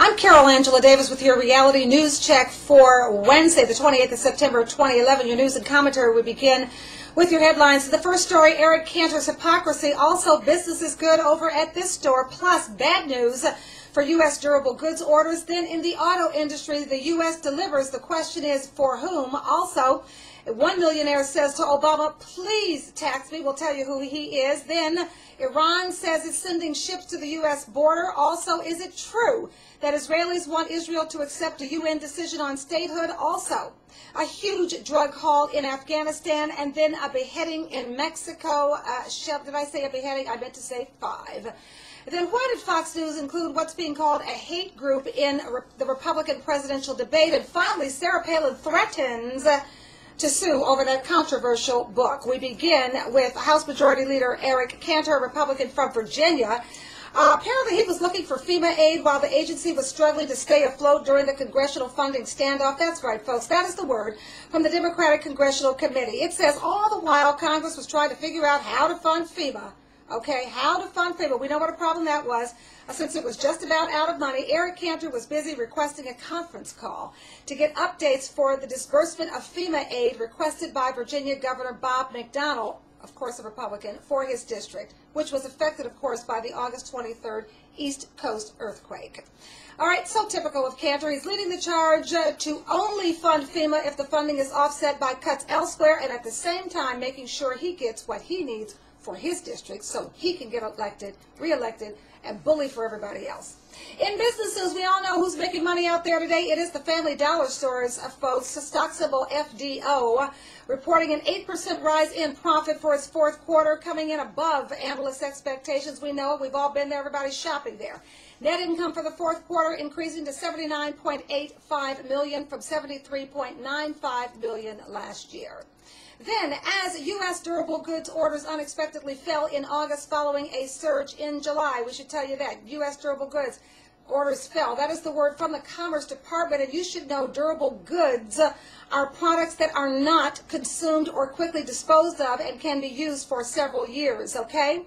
I'm Carol Angela Davis with your reality news check for Wednesday, the 28th of September, 2011. Your news and commentary. We begin with your headlines. The first story, Eric Cantor's hypocrisy. Also, business is good over at this store. Plus, bad news for U.S. durable goods orders. Then in the auto industry, the U.S. delivers. The question is, for whom? Also, one millionaire says to Obama, please tax me. We'll tell you who he is. Then Iran says it's sending ships to the U.S. border. Also, is it true that Israelis want Israel to accept a UN decision on statehood? Also, a huge drug haul in Afghanistan, and then a beheading in Mexico. Did I say a beheading? I meant to say 5. Then why did Fox News include what's being called a hate group in the Republican presidential debate? And finally, Sarah Palin threatens to sue over that controversial book. We begin with House Majority Leader Eric Cantor, a Republican from Virginia. Apparently he was looking for FEMA aid while the agency was struggling to stay afloat during the congressional funding standoff. That's right, folks. That is the word from the Democratic Congressional Committee. It says all the while Congress was trying to figure out how to fund FEMA. Okay, how to fund FEMA. We know what a problem that was. Since it was just about out of money, Eric Cantor was busy requesting a conference call to get updates for the disbursement of FEMA aid requested by Virginia Governor Bob McDonnell, of course a Republican, for his district, which was affected, of course, by the August 23rd East Coast earthquake. All right, so typical of Cantor. He's leading the charge to only fund FEMA if the funding is offset by cuts elsewhere, and at the same time making sure he gets what he needs for his district so he can get elected, reelected, and bully for everybody else. In businesses, we all know who's making money out there today. It is the Family Dollar stores, folks. Stock symbol FDO, reporting an 8% rise in profit for its fourth quarter, coming in above analyst expectations. We know it. We've all been there. Everybody's shopping there. Net income for the fourth quarter increasing to $79.85 million from $73.95 million last year. Then, as U.S. durable goods orders unexpectedly fell in August following a surge in July, we should tell you that U.S. durable goods orders fell. That is the word from the Commerce Department, and you should know durable goods are products that are not consumed or quickly disposed of and can be used for several years, okay?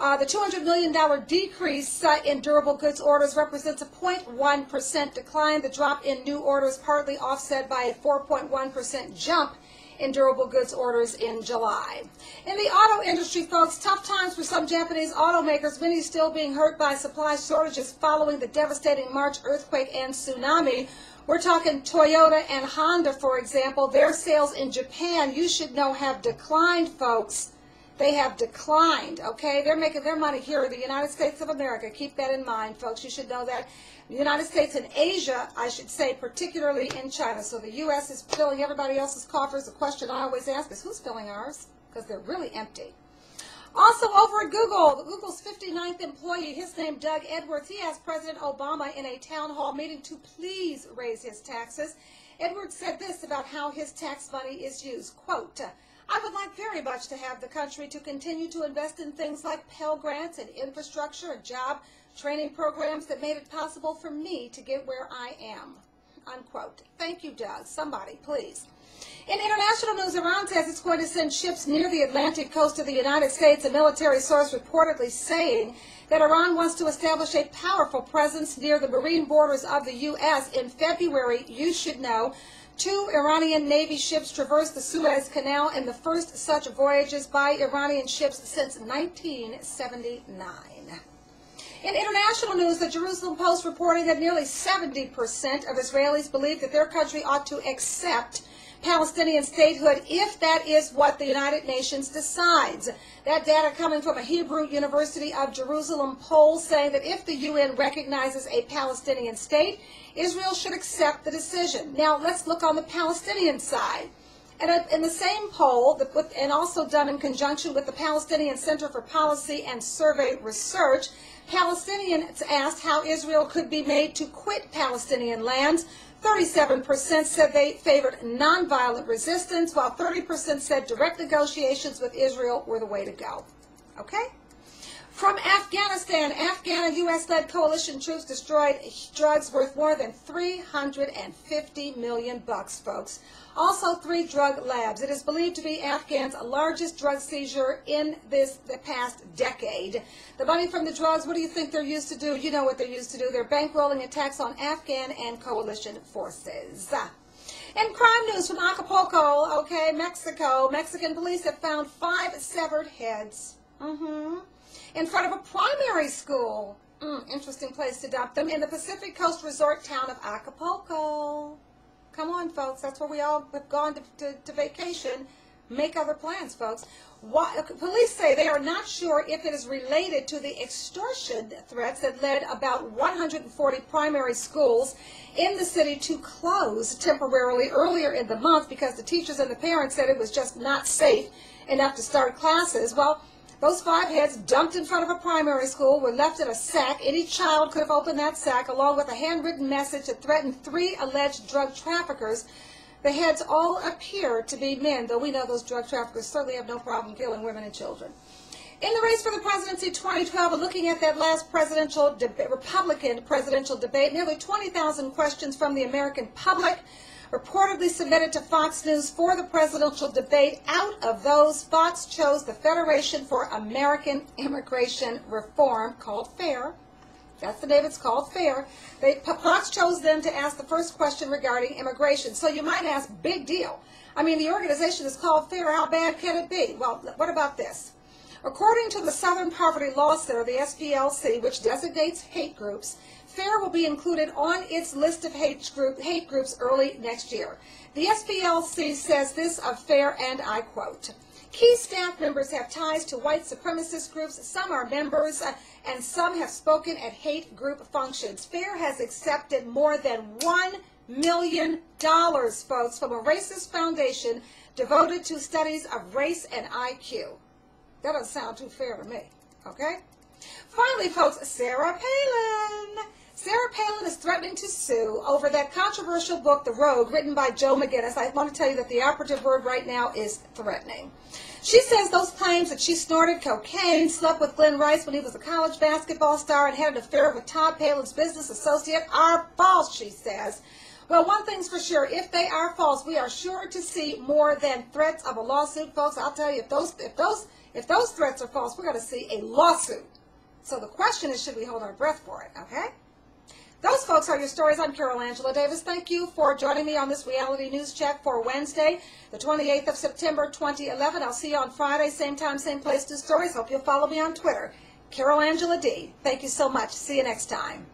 The $200 million decrease in durable goods orders represents a 0.1% decline. The drop in new orders partly offset by a 4.1% jump in durable goods orders in July. In the auto industry, folks, tough times for some Japanese automakers, many still being hurt by supply shortages following the devastating March earthquake and tsunami. We're talking Toyota and Honda, for example. Their sales in Japan, you should know, have declined, folks. They have declined, okay? They're making their money here in the United States of America. Keep that in mind, folks. You should know that. The United States and Asia, I should say, particularly in China. So the U.S. is filling everybody else's coffers. The question I always ask is, who's filling ours? Because they're really empty. Also over at Google, Google's 59th employee, his name Doug Edwards, he asked President Obama in a town hall meeting to please raise his taxes. Edwards said this about how his tax money is used, quote, I would like very much to have the country to continue to invest in things like Pell Grants and infrastructure and job training programs that made it possible for me to get where I am, unquote. Thank you, Doug. Somebody, please. In international news, Iran says it's going to send ships near the Atlantic coast of the United States, a military source reportedly saying that Iran wants to establish a powerful presence near the marine borders of the U.S. In February, you should know, 2 Iranian Navy ships traversed the Suez Canal in the first such voyages by Iranian ships since 1979. In international news, the Jerusalem Post reporting that nearly 70% of Israelis believe that their country ought to accept Palestinian statehood if that is what the United Nations decides. That data coming from a Hebrew University of Jerusalem poll saying that if the UN recognizes a Palestinian state, Israel should accept the decision. Now, let's look on the Palestinian side. And in the same poll, and also done in conjunction with the Palestinian Center for Policy and Survey Research, Palestinians asked how Israel could be made to quit Palestinian lands. 37% said they favored nonviolent resistance, while 30% said direct negotiations with Israel were the way to go. Okay? From Afghanistan, Afghan and U.S.-led coalition troops destroyed drugs worth more than $350 million, folks. Also, 3 drug labs. It is believed to be Afghan's largest drug seizure in the past decade. The money from the drugs, what do you think they're used to do? You know what they're used to do. They're bankrolling attacks on Afghan and coalition forces. In crime news from Acapulco, okay, Mexico, Mexican police have found 5 severed heads. In front of a primary school. Interesting place to dump them. In the Pacific Coast resort town of Acapulco. Come on, folks. That's where we all have gone to vacation. Make other plans, folks. Police say they are not sure if it is related to the extortion threats that led about 140 primary schools in the city to close temporarily earlier in the month because the teachers and the parents said it was just not safe enough to start classes. Well, those 5 heads dumped in front of a primary school were left in a sack. Any child could have opened that sack along with a handwritten message that threatened 3 alleged drug traffickers. The heads all appear to be men, though we know those drug traffickers certainly have no problem killing women and children. In the race for the presidency 2012, looking at that last Republican presidential debate, nearly 20,000 questions from the American public reportedly submitted to Fox News for the presidential debate. Out of those, Fox chose the Federation for American Immigration Reform, called FAIR. That's the name, it's called FAIR. Fox chose them to ask the first question regarding immigration. So you might ask, big deal. I mean, the organization is called FAIR. How bad can it be? Well, what about this? According to the Southern Poverty Law Center, the SPLC, which designates hate groups, FAIR will be included on its list of hate groups early next year. The SPLC says this of FAIR, and I quote, "Key staff members have ties to white supremacist groups. Some are members, and some have spoken at hate group functions. FAIR has accepted more than $1 million, folks, from a racist foundation devoted to studies of race and IQ. That doesn't sound too fair to me, okay? Finally, folks, Sarah Palin. Sarah Palin is threatening to sue over that controversial book, The Rogue, written by Joe McGinnis. I want to tell you that the operative word right now is threatening. She says those claims that she snorted cocaine, slept with Glenn Rice when he was a college basketball star, and had an affair with Todd Palin's business associate are false, she says. Well, one thing's for sure, if they are false, we are sure to see more than threats of a lawsuit, folks. I'll tell you, if those threats are false, we're going to see a lawsuit. So the question is, should we hold our breath for it, okay? Those, folks, are your stories. I'm Carol Angela Davis. Thank you for joining me on this reality news check for Wednesday, the 28th of September, 2011. I'll see you on Friday, same time, same place, 2 stories. Hope you'll follow me on Twitter. Carol Angela D. Thank you so much. See you next time.